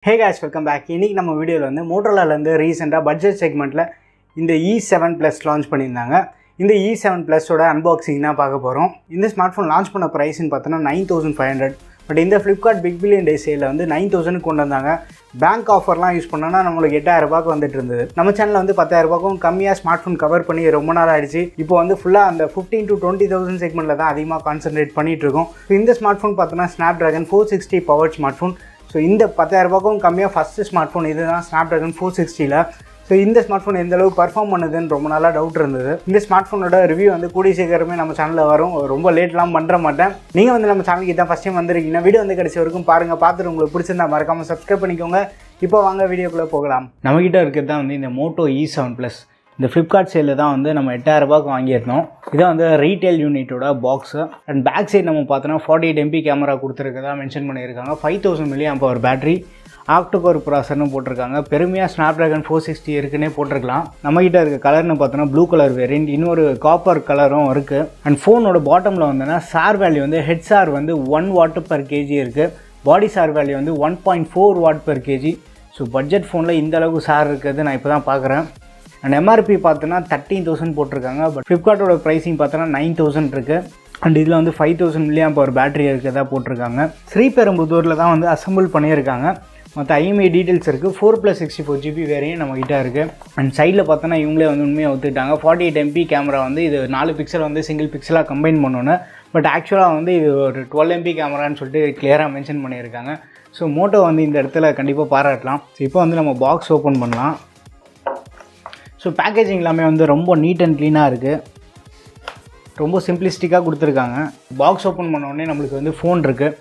Hey guys, welcome back. இன்னைக்கு நம்ம வீடியோல வந்து மோட்டோரோலால இருந்து ரீசெண்டா பட்ஜெட் செக்மெண்ட்ல இந்த E7 Plus லான்ச் பண்ணியிருந்தாங்க. இந்த E7 Plus ஓட அன்பாக்சிங் தான் பார்க்க போறோம். இந்த ஸ்மார்ட் ஃபோன் லான்ச் பண்ண பிரைஸ்னு பார்த்தோன்னா 9500. பட் இந்த Flipkart பிக் பில்லியன் டே சேல்ல வந்து 9000 கொண்டு வந்தாங்க. பேங்க் ஆஃபர்லாம் யூஸ் பண்ணோன்னா நம்மளுக்கு 8000 ரூபாய்க்கு வந்துட்டு இருந்தது. நம்ம சேனல்ல வந்து 10000 ரூபாய்க்கும் கம்மியாக ஸ்மார்ட் ஃபோன் கவர் பண்ணி ரொம்ப நாள் ஆயிடுச்சு. இப்போ வந்து ஃபுல்லாக அந்த 15 to 20,000 செக்மெண்ட்ல தான் அதிகமாக கான்சென்ட்ரேட் பண்ணிட்டு இருக்கோம். இந்த ஸ்மார்ட் ஃபோன் பார்த்தோன்னா Snapdragon 460 powered smart phone. So இந்த 10000 ரூபாய்க்கும் கம்மியாக ஃபஸ்ட்டு ஸ்மார்ட் ஃபோன் இது தான் Snapdragon 460ல். ஸோ இந்த ஸ்மார்ட் ஃபோன் எந்த அளவுக்கு பர்ஃபார்ம் பண்ணுதுன்னு ரொம்ப நாளாக டவுட் இருந்தது. இந்த ஸ்மார்ட் ஃபோனோட ரிவ்யூ வந்து கூடிய சீக்கிரமே நம்ம சேனலில் வரும். ரொம்ப லேட்லாம் பண்ணுற மாட்டேன். நீங்கள் வந்து நம்ம சேனலுக்கு இதான் ஃபஸ்ட் டைம் வந்திருக்கீங்கன்னா வீடியோ வந்து கடைசி வரைக்கும் பாருங்கள். பார்த்துட்டு உங்களுக்கு பிடிச்சிருந்தா மறக்காமல் சப்ஸ்கிரைப் பண்ணிக்கோங்க. இப்போ வாங்க வீடியோக்குள்ளே போகலாம். நம்மகிட்ட இருக்கிறது தான் வந்து இந்த Moto E7 Plus. இந்த Flipkart சேலில் தான் வந்து நம்ம 8000 ரூபாய்க்கு வாங்கியிருந்தோம். இதான் வந்து ரீட்டைல் யூனிட்டோட பாக்ஸு. அண்ட் பேக் சைடு நம்ம பார்த்தோன்னா 48 MP கேமரா கொடுத்துருக்கதா மென்ஷன் பண்ணியிருக்காங்க. 5000 mAh பேட்டரி, ஆக்டோகோர் ப்ராசர்னு போட்டிருக்காங்க. பெருமையாக Snapdragon 460 இருக்குன்னே போட்டிருக்கலாம். நம்மகிட்ட இருக்க கலர்னு பார்த்தோன்னா ப்ளூ கலர் வேரியன்ட், இன்னொரு காப்பர் கலரும் இருக்குது. அண்ட் ஃபோனோட பாட்டமில் வந்தோன்னா சார் வேல்யூ வந்து ஹெட் சார் வந்து 1 Watt/kg இருக்குது. பாடி சார் வேல்யூ வந்து 1.4 Watt/kg. ஸோ பட்ஜெட் ஃபோனில் இந்த அளவுக்கு சார் இருக்கிறது நான் இப்போ தான் பார்க்குறேன். அண்ட் எம்ஆர்பி பார்த்தோன்னா 13,000 போட்டிருக்காங்க. பட் ஃப்ளிப்கார்ட்டோட ப்ரைஸிங் பார்த்தோன்னா 9000 இருக்குது. அண்ட் இதில் வந்து 5000 mAh பேட்டரி இருக்கிறதா போட்டிருக்காங்க. ஸ்ரீபெரும்புதூரில் தான் வந்து அசம்பிள் பண்ணியிருக்காங்க. மற்ற IMEI டீட்டெயில்ஸ் இருக்குது. 4+64 GB வேறையும் நம்மகிட்ட இருக்குது. அண்ட் சைடில் பார்த்தோன்னா இவங்களே வந்து உண்மையாக ஒத்துக்கிட்டாங்க. 48 MP கேமரா வந்து இது 4 பிக்சல் வந்து சிங்கிள் பிக்சலாக கம்பைன் பண்ணோன்னு. பட் ஆக்சுவலாக வந்து இது ஒரு 12 MP கேமரான்னு சொல்லிட்டு கிளியராக மென்ஷன் பண்ணியிருக்காங்க. ஸோ மோட்டோ வந்து இந்த இடத்துல கண்டிப்பாக பாராட்டலாம். ஸோ இப்போ வந்து நம்ம பாக்ஸ் ஓப்பன் பண்ணலாம். ஸோ பேக்கேஜிங் எல்லாமே வந்து ரொம்ப நீட் அண்ட் க்ளீனாக இருக்குது. ரொம்ப சிம்பிளிஸ்டிக்காக கொடுத்துருக்காங்க. பாக்ஸ் ஓப்பன் பண்ணோடனே நம்மளுக்கு வந்து ஃபோன் இருக்குது.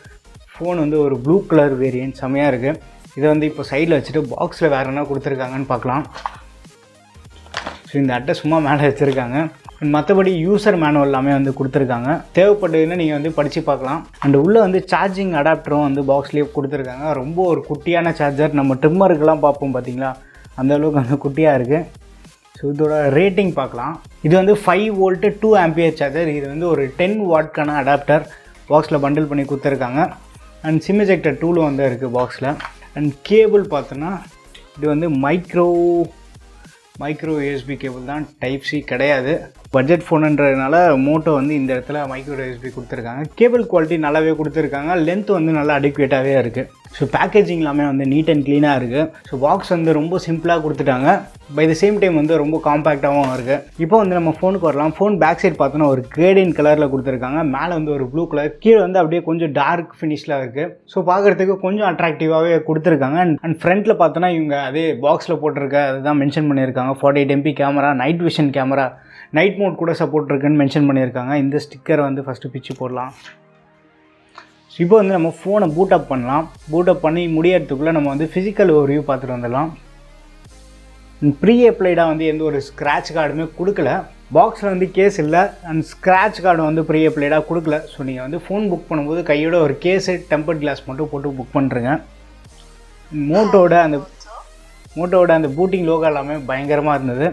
ஃபோன் வந்து ஒரு ப்ளூ கலர் வேரியன்ட் செம்மையாக இருக்குது. இதை வந்து இப்போ சைடில் வச்சுட்டு பாக்ஸில் வேறு என்ன கொடுத்துருக்காங்கன்னு பார்க்கலாம். ஸோ இந்த அட்டை சும்மா மேலே வச்சுருக்காங்க. மற்றபடி யூசர் மேனுவல் எல்லாமே வந்து கொடுத்துருக்காங்க. தேவைப்பட்டதுன்னு நீங்கள் வந்து படித்து பார்க்கலாம். அண்ட் உள்ளே வந்து சார்ஜிங் அடாப்டரும் வந்து பாக்ஸ்லேயே கொடுத்துருக்காங்க. ரொம்ப ஒரு குட்டியான சார்ஜர். நம்ம ட்ரிம்மருக்கெல்லாம் பார்ப்போம் பார்த்தீங்களா, அந்த அளவுக்கு வந்து குட்டியாக இருக்குது. ஸோ இதோட ரேட்டிங் பார்க்கலாம். இது வந்து 5 volt 2 ampere சார்ஜர். இது வந்து ஒரு 10 wattக்கான அடாப்டர் பாக்ஸில் பண்டில் பண்ணி கொடுத்துருக்காங்க. அண்ட் சிம் எஜெக்டர் டூலும் வந்து இருக்குது பாக்ஸில். அண்ட் கேபிள் பார்த்தோன்னா இது வந்து மைக்ரோ USB கேபிள் தான், டைப் C கிடையாது. பட்ஜெட் ஃபோனுன்றதுனால மோட்டோ வந்து இந்த இடத்துல மைக்ரோ USB கொடுத்துருக்காங்க. கேபிள் குவாலிட்டி நல்லாவே கொடுத்துருக்காங்க. லென்த் வந்து நல்லா அடிக்குவேட்டாகவே இருக்குது. ஸோ பேக்கேஜிங் எல்லாமே வந்து நீட் அண்ட் க்ளீனாக இருக்குது. ஸோ பாக்ஸ் வந்து ரொம்ப சிம்பிளாக கொடுத்துட்டாங்க. பை த சேம் டைம் வந்து ரொம்ப காம்பேக்டாகவும் இருக்குது. இப்போ வந்து நம்ம ஃபோனுக்கு வரலாம். ஃபோன் பேக் சைட் பார்த்தோன்னா ஒரு கிரேடியன் கலரில் கொடுத்துருக்காங்க. மேலே வந்து ஒரு ப்ளூ கலர், கீழே வந்து அப்படியே கொஞ்சம் டார்க் ஃபினிஷில் இருக்குது. ஸோ பார்க்குறதுக்கு கொஞ்சம் அட்ராக்டிவாகவே கொடுத்துருக்காங்க. அண்ட் ஃப்ரண்ட்டில் பார்த்தோன்னா இவங்க அதே பாக்ஸில் போட்டிருக்க அதுதான் மென்ஷன் பண்ணியிருக்காங்க. 48 MP camera, night vision camera, night mode கூட சப்போர்ட் இருக்குன்னு மென்ஷன் பண்ணியிருக்காங்க. இந்த ஸ்டிக்கரை வந்து ஃபஸ்ட்டு பிச்சு போடலாம். இப்போ வந்து நம்ம ஃபோனை பூட் அப் பண்ணலாம். பூட் அப் பண்ணி முடியறதுக்குள்ளே நம்ம வந்து ஃபிசிக்கல் ஓவர்வியூ பார்த்துட்டு வந்துடலாம். ப்ரீ அப்ளைடாக வந்து எந்த ஒரு ஸ்க்ராட்ச் கார்டுமே கொடுக்கல. பாக்ஸில் வந்து கேஸ் இல்லை. அண்ட் ஸ்க்ராட்ச் கார்டு வந்து ப்ரீ அப்ளைடாக கொடுக்கல. ஸோ நீங்கள் வந்து ஃபோன் புக் பண்ணும்போது கையோட ஒரு கேஸு, டெம்பர்ட் கிளாஸ் மட்டும் போட்டு புக் பண்ணுறேங்க. மோட்டோவோட அந்த பூட்டிங் லோகோ எல்லாமே பயங்கரமாக இருந்தது.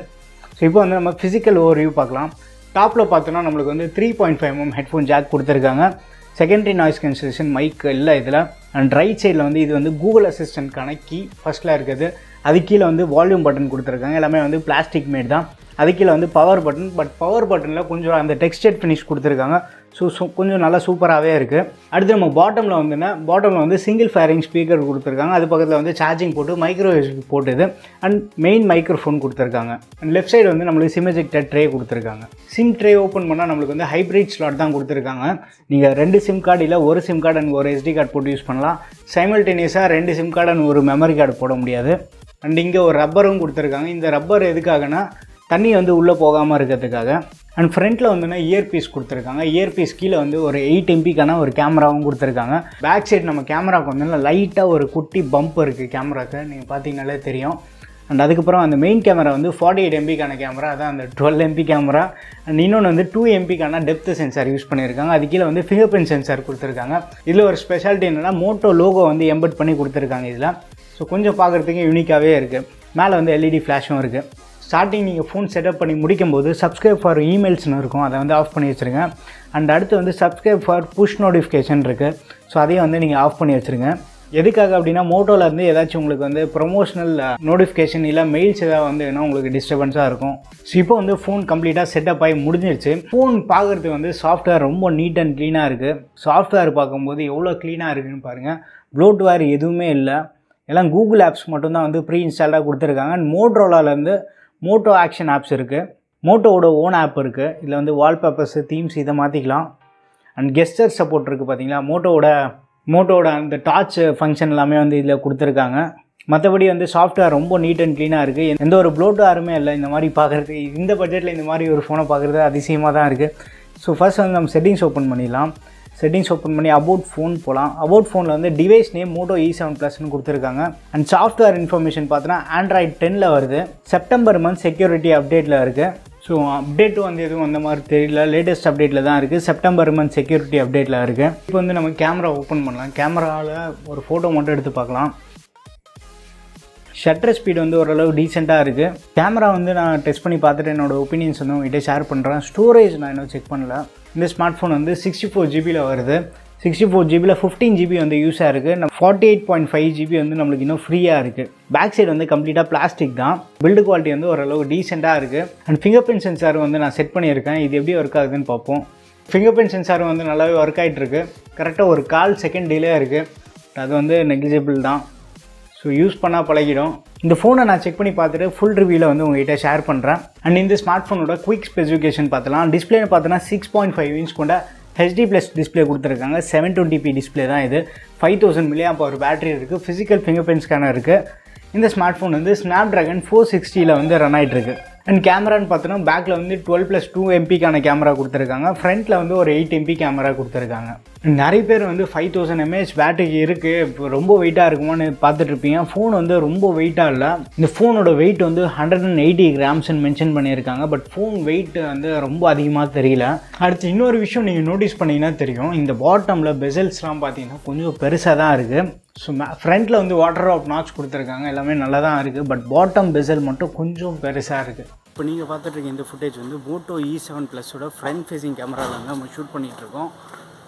ஸோ இப்போ வந்து நம்ம ஃபிசிக்கல் ஓவர்வியூ பார்க்கலாம். டாப்பில் பார்த்தோன்னா நம்மளுக்கு வந்து 3.5 mm ஹெட்ஃபோன் ஜாக் கொடுத்துருக்காங்க. செகண்டரி நாய்ஸ் கேன்சலேஷன் மைக் இல்லை இதில். அண்ட் ரைட் சைடில் வந்து இது வந்து கூகுள் அசிஸ்டன்ட்கான கீ ஃபஸ்ட்டில் இருக்குது. அது கீழே வந்து வால்யூம் பட்டன் கொடுத்துருக்காங்க. எல்லாமே வந்து பிளாஸ்டிக் மேட் தான். அது கீழே வந்து பவர் பட்டன். பட் பவர் பட்டனில் கொஞ்சம் அந்த டெக்ஸ்டட் ஃபினிஷ் கொடுத்துருக்காங்க. ஸோ கொஞ்சம் நல்லா சூப்பராகவே இருக்குது. அடுத்து நம்ம பாட்டமில் வந்து சிங்கிள் ஃபேரிங் ஸ்பீக்கர் கொடுத்துருக்காங்க. அது பக்கத்தில் வந்து சார்ஜிங் போட்டு மைக்ரோ USB போட்டுது. அண்ட் மெயின் மைக்ரோஃபோன் கொடுத்துருக்காங்க. அண்ட் லெஃப்ட் சைடு வந்து நம்மளுக்கு சிம் எஜெக்டர் ட்ரே கொடுத்துருக்காங்க. சிம் ட்ரே ஓப்பன் பண்ணால் நம்மளுக்கு வந்து ஹைப்ரிட் ஸ்லாட் தான் கொடுத்துருக்காங்க. நீங்கள் 2 சிம் கார்டு இல்லை ஒரு சிம் கார்டு அண்ட் ஒரு SD கார்டு போட்டு யூஸ் பண்ணலாம். சைமல்டேனியஸாக 2 சிம் கார்டு அண்ட் ஒரு மெமரி கார்டு போட முடியாது. அண்ட் இங்கே ஒரு ரப்பரும் கொடுத்துருக்காங்க. இந்த ரப்பர் எதுக்காகனா தண்ணி வந்து உள்ளே போகாமல் இருக்கிறதுக்காக. அண்ட் ஃப்ரண்ட்டில் வந்துன்னா இயர்பீஸ் கொடுத்துருக்காங்க. இயர்பீஸ் கீழே வந்து ஒரு 8 MPக்கான ஒரு கேமராவும் கொடுத்துருக்காங்க. பேக் சைடு நம்ம கேமராவுக்கு வந்து லைட்டாக ஒரு குட்டி பம்ப் இருக்குது கேமராவுக்கு, நீங்கள் பார்த்தீங்கனாலே தெரியும். அண்ட் அதுக்கப்புறம் அந்த மெயின் கேமரா வந்து 48 MPக்கான கேமரா, அதான் அந்த 12 MP கேமரா. அண்ட் இன்னொன்று வந்து 2 MPக்கான டெப்த் சென்சார் யூஸ் பண்ணியிருக்காங்க. அது கீழே வந்து ஃபிங்கர் பிரிண்ட் சென்சார் கொடுத்துருக்காங்க. இதில் ஒரு ஸ்பெஷாலிட்டி என்னென்னா மோட்டோ லோகோ வந்து எம்பெட் பண்ணி கொடுத்துருக்காங்க இதில். ஸோ கொஞ்சம் பார்க்குறதுக்கு யூனிக்காகவே இருக்குது. மேலே வந்து LED ஃப்ளாஷும் இருக்குது. ஸ்டார்டிங் நீங்கள் ஃபோன் செட்டப் பண்ணி முடிக்கும்போது சப்ஸ்கிரைப் ஃபார் இமெயில்ஸ்னு இருக்கும், அதை வந்து ஆஃப் பண்ணி வச்சுருங்க. அண்ட் அடுத்து வந்து சப்ஸ்கிரைப் ஃபார் புஷ் நோட்டிஃபிகேஷன் இருக்குது. ஸோ அதையும் வந்து நீங்கள் ஆஃப் பண்ணி வச்சுருங்க. எதுக்காக அப்படின்னா மோட்டோலேருந்து ஏதாச்சும் உங்களுக்கு வந்து ப்ரொமோஷனல் நோட்டிஃபிகேஷன் இல்லை மெயில்ஸ் ஏதாவது வந்து ஏன்னா உங்களுக்கு டிஸ்டர்பன்ஸாக இருக்கும். ஸோ இப்போ வந்து ஃபோன் கம்ப்ளீட்டாக செட்டப் ஆகி முடிஞ்சிருச்சு. ஃபோன் பார்க்குறதுக்கு வந்து சாஃப்ட்வேர் ரொம்ப நீட் அண்ட் க்ளீனாக இருக்குது. சாஃப்ட்வேர் பார்க்கும்போது எவ்வளோ க்ளீனாக இருக்குதுன்னு பாருங்கள். ப்ளோட்வேர் எதுவுமே இல்லை, எல்லாம் கூகுள் ஆப்ஸ் மட்டும்தான் வந்து ப்ரீ இன்ஸ்டால்டாக கொடுத்துருக்காங்க. அண்ட் மோட்டோரோலாலேருந்து மோட்டோ ஆக்ஷன் ஆப்ஸ் இருக்குது, மோட்டோவோட ஓன் ஆப் இருக்குது. இதில் வந்து வால்பேப்பர்ஸு தீம்ஸ் இதை மாற்றிக்கலாம். அண்ட் கெஸ்டர் சப்போர்ட் இருக்குது பார்த்தீங்களா, மோட்டோவோட அந்த டார்ச் ஃபங்க்ஷன் எல்லாமே வந்து இதில் கொடுத்துருக்காங்க. மற்றபடி வந்து சாஃப்ட்வேர் ரொம்ப நீட் அண்ட் க்ளீனாக இருக்குது. எந்த ஒரு ப்ளோட்வேருமே இல்லை. இந்த மாதிரி பார்க்குறது இந்த பட்ஜெட்டில் இந்த மாதிரி ஒரு ஃபோனை பார்க்குறது அதிசயமாக தான் இருக்குது. ஸோ ஃபர்ஸ்ட் வந்து நம்ம செட்டிங்ஸ் ஓப்பன் பண்ணிடலாம். செட்டிங்ஸ் ஓப்பன் பண்ணி அபவுட் ஃபோன் போகலாம். அபவுட் ஃபோனில் வந்து டிவைஸ் நேம் Moto E7 Plusன்னு கொடுத்துருக்காங்க. அண்ட் சாஃப்ட்வேர் இன்ஃபர்மேஷன் பார்த்தோன்னா Android 10ல் வருது. செப்டம்பர் மந்த் செக்யூரிட்டி அப்டேட்டில் இருக்குது. ஸோ அப்டேட்டும் வந்து எதுவும் அந்த மாதிரி தெரியல, லேட்டஸ்ட் அப்டேட்டில் தான் இருக்குது. செப்டம்பர் மந்த் செக்யூரிட்டி அப்டேட்டில் இருக்குது. இப்போ வந்து நம்ம கேமரா ஓப்பன் பண்ணலாம். கேமராவில் ஒரு ஃபோட்டோ மட்டும் எடுத்து பார்க்கலாம். ஷட்டர் ஸ்பீடு வந்து ஓரளவு டீசெண்டாக இருக்குது. கேமரா வந்து நான் டெஸ்ட் பண்ணி பார்த்துட்டு என்னோடய ஒப்பீனியன்ஸ் வந்து உங்கள்கிட்ட ஷேர் பண்ணுறேன். ஸ்டோரேஜ் நான் இன்னும் செக் பண்ணல. இந்த ஸ்மார்ட் ஃபோன் வந்து 64 ஜிபியில் வருது. 64 ஜிபியில் 15 ஜிபி வந்து யூஸாக இருக்குது. 48.5 ஜிபி வந்து நம்மளுக்கு இன்னும் ஃப்ரீயாக இருக்குது. பேக் சைடு வந்து கம்ப்ளீட்டாக பிளாஸ்டிக் தான். பில்டு குவாலிட்டி வந்து ஓரளவு டீசெண்டாக இருக்குது. அண்ட் ஃபிங்கர் பிரிண்ட் சென்சார் வந்து நான் செட் பண்ணியிருக்கேன். இது எப்படி ஒர்க் ஆகுதுன்னு பார்ப்போம். ஃபிங்கர் பிரிண்ட் சென்சார் வந்து நல்லாவே ஒர்க் ஆகிட்டுருக்கு. கரெக்டாக ஒரு 1/4 செகண்ட் டிலே இருக்குது. அது வந்து நெக்லிஜிபிள் தான். ஸோ யூஸ் பண்ணால் பழகிடும். இந்த ஃபோனை நான் செக் பண்ணி பார்த்துட்டு ஃபுல் ரிவ்யூவில் வந்து உங்கள்கிட்ட ஷேர் பண்ணுறேன். அண்ட் இந்த ஸ்மார்ட் ஃபோனோட குயிக் ஸ்பெசிஃபிகேஷன் பார்த்தலாம். டிஸ்பிளேன்னு பார்த்தோன்னா 6.5 இன்ச் கொண்ட HD+ டிஸ்பிளே கொடுத்துருக்காங்க. 720p டிஸ்பிளே தான் இது. 5000 mAh பேட்டரி இருக்குது. ஃபிசிக்கல் ஃபிங்கர் பிரிண்ட் ஸ்கேனர் இருக்குது. இந்த ஸ்மார்ட் ஃபோன் வந்து Snapdragon 460 வந்து ரன் ஆகிட்டுருக்கு. அண்ட் கேமரான்னு பார்த்தோன்னா பேக்கில் வந்து 12+2 MP கேமரா கொடுத்துருக்காங்க. ஃப்ரண்ட்டில் வந்து ஒரு 8 MP கேமரா கொடுத்துருக்காங்க. நிறைய பேர் வந்து 5000 mAh பேட்டரி இருக்குது, இப்போ ரொம்ப வெயிட்டாக இருக்குமான்னு பார்த்துட்ருப்பீங்க. ஃபோன் வந்து ரொம்ப வெயிட்டாக இல்லை. இந்த ஃபோனோட வெயிட் வந்து 180 கிராம்ஸ்ன்னு மென்ஷன் பண்ணியிருக்காங்க. பட் ஃபோன் வெயிட் வந்து ரொம்ப அதிகமாக தெரியல. அடுத்து இன்னொரு விஷயம் நீங்கள் நோட்டீஸ் பண்ணிங்கன்னா தெரியும், இந்த பாட்டமில் பெசல்ஸ்லாம் பார்த்தீங்கன்னா கொஞ்சம் பெருசாக தான் இருக்குது. ஸோ ஃப்ரண்ட்டில் வந்து வாட்டர் ஆஃப் நாட்ச் கொடுத்துருக்காங்க, எல்லாமே நல்லா தான் இருக்குது. பட் பாட்டம் பெசல் மட்டும் கொஞ்சம் பெருசாக இருக்குது. இப்போ நீங்கள் பார்த்துட்ருக்க இந்த ஃபுட்டேஜ் வந்து Moto E7 Plusோட ஃப்ரண்ட் ஃபேஸிங் கேமராவில் வந்து நம்ம ஷூட் பண்ணிகிட்ருக்கோம்.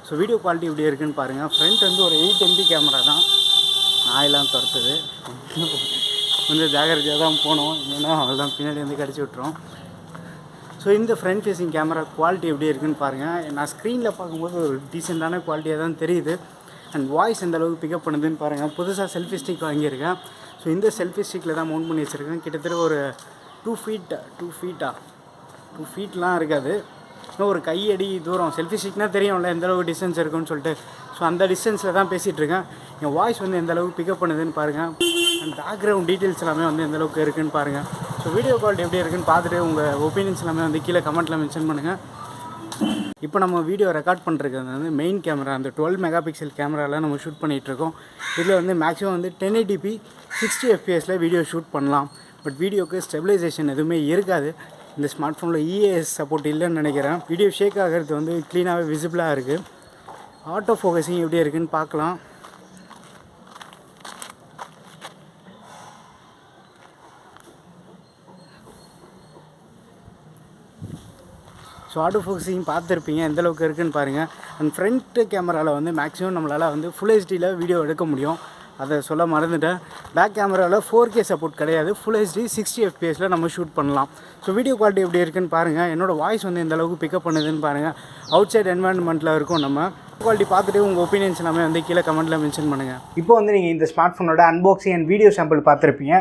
ஸோ வீடியோ குவாலிட்டி எப்படி இருக்குன்னு பாருங்கள். ஃப்ரண்ட் வந்து ஒரு 8 MP கேமரா தான். நாயெல்லாம் துரத்துது, கொஞ்சம் ஜாகிரதையாக தான் போனோம், இல்லைன்னா அவ்வளோதான் பின்னாடி வந்து கடிச்சு விட்டுரும். ஸோ இந்த ஃப்ரண்ட் ஃபேஸிங் கேமரா குவாலிட்டி எப்படி இருக்குன்னு பாருங்கள். நான் ஸ்க்ரீனில் பார்க்கும்போது ஒரு டீசெண்டான குவாலிட்டியாக தான் தெரியுது. அண்ட் வாய்ஸ் எந்த அளவுக்கு பிக்கப் பண்ணுதுன்னு பாருங்கள். புதுசாக செல்ஃபி ஸ்டிக் வாங்கியிருக்கேன். ஸோ இந்த செல்ஃபி ஸ்டிக்கில் தான் மவுண்ட் பண்ணி வச்சுருக்கேன். கிட்டத்தட்ட ஒரு 2 ஃபீட்லாம் இருக்காது, இன்னும் ஒரு கையடி தூரம். செல்ஃபி ஸ்டிக்னால் தெரியும்ல எந்த அளவுக்கு டிஸ்டன்ஸ் இருக்குன்னு சொல்லிட்டு. ஸோ அந்த டிஸ்டன்ஸில் தான் பேசிகிட்ருக்கேன். என் வாய்ஸ் வந்து எந்த அளவுக்கு பிக்கப் பண்ணுதுன்னு பாருங்கள். அண்ட் பேக்ரவுண்ட் டீட்டெயில்ஸ் எல்லாமே வந்து எந்த அளவுக்கு இருக்குன்னு பாருங்கள். ஸோ வீடியோ குவாலிட்டி எப்படி இருக்குன்னு பார்த்துட்டு உங்கள் ஒப்பீனியன்ஸ் எல்லாமே வந்து கீழே கமெண்ட்டில் மென்ஷன் பண்ணுங்கள். இப்போ நம்ம வீடியோ ரெக்கார்ட் பண்ணுறது வந்து மெயின் கேமரா, அந்த 12 மெகாபிக்சல் கேமராவில் நம்ம ஷூட் பண்ணிகிட்ருக்கோம். இதில் வந்து மேக்ஸிமம் வந்து 1080p 60 fps வீடியோ ஷூட் பண்ணலாம். பட் வீடியோக்கு ஸ்டெபிலைசேஷன் எதுவுமே இருக்காது. இந்த ஸ்மார்ட் ஃபோனில் EAS சப்போர்ட் இல்லைன்னு நினைக்கிறேன். வீடியோ ஷேக் ஆகிறது வந்து க்ளீனாகவே விசிபிளாக இருக்குது. ஆட்டோ ஃபோக்கஸிங் எப்படி இருக்குதுன்னு பார்க்கலாம். ஸோ ஆட்டோ ஃபோக்கஸிங் பார்த்துருப்பீங்க, எந்தளவுக்கு இருக்குதுன்னு பாருங்கள். அண்ட் ஃப்ரண்ட் கேமராவில் வந்து மேக்ஸிமம் நம்மளால் வந்து ஃபுல் ஹெச்டியில் வீடியோ எடுக்க முடியும், அதை சொல்ல மறந்துட்டேன். பேக் கேமராவில் 4K சப்போர்ட் கிடையாது. ஃபுல் ஹெச்டி 60 fps நம்ம ஷூட் பண்ணலாம். ஸோ வீடியோ குவாலிட்டி எப்படி இருக்குன்னு பாருங்கள். என்னோடய வாய்ஸ் வந்து எந்த அளவுக்கு பிக்கப் பண்ணுதுன்னு பாருங்கள். அவுட் சைட் என்வாயன்மெண்ட்டில் இருக்கும். நம்ம குவாலிட்டி பார்த்துட்டு உங்கள் ஒப்பீனியன்ஸ் எல்லாமே வந்து கீழே கமெண்ட்டில் மென்ஷன் பண்ணுங்கள். இப்போ வந்து நீங்கள் இந்த ஸ்மார்ட் ஃபோனோட அன்பாக்சிங் அண்ட் வீடியோ சாம்பிள் பார்த்துருப்பீங்க.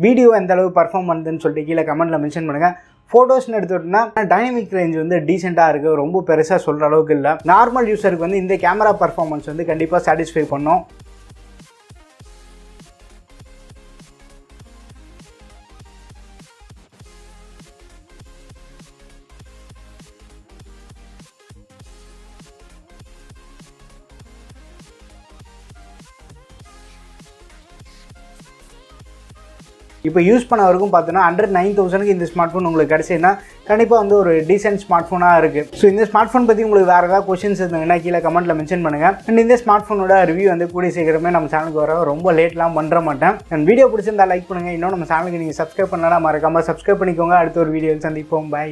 வீடியோ எந்த அளவு பர்ஃபார்ம் பண்ணுதுன்னு சொல்லிட்டு கீழே கமெண்ட்டில் மென்ஷன் பண்ணுங்கள். ஃபோட்டோஸ்னு எடுத்துக்கிட்டோம்னா டைனமிக் ரேஞ்ச் வந்து டீசெண்டாக இருக்குது, ரொம்ப பெருசாக சொல்கிற அளவுக்கு இல்லை. நார்மல் யூஸருக்கு வந்து இந்த கேமரா பர்ஃபார்மன்ஸ் வந்து கண்டிப்பாக சாட்டிஸ்ஃபை பண்ணும். இப்போ யூஸ் பண்ண வரைக்கும் பார்த்தோன்னா 109,000 இந்த ஸ்மார்ட் ஃபோன் உங்களுக்கு கிடச்சின்னா கண்டிப்பாக வந்து ஒரு டீசென்ட் ஸ்மார்ட் ஃபோனாக இருக்குது. ஸோ இந்த ஸ்மார்ட் ஃபோன் பற்றி உங்களுக்கு வேறு ஏதாவது கொஸ்டின்ஸ் இருந்தீங்கன்னா கீழே கமெண்ட்டில் மென்ஷன் பண்ணுங்கள். அண்ட் இந்த ஸ்மார்ட் ஃபோனோட ரிவ்யூ வந்து கூடிய சீக்கிரமே நம்ம சேனலுக்கு வர ரொம்ப லேட்லாம் பண்ணுற மாட்டேன். அண்ட் வீடியோ பிடிச்சிருந்தா லைக் பண்ணுங்கள். இன்னும் நம்ம சேனலுக்கு நீங்கள் சப்ஸ்கிரைப் பண்ணலாம், மறக்காமல் சப்ஸ்கிரைப் பண்ணிக்கோங்க. அடுத்த ஒரு வீடியோவில் சந்திப்போம். பை.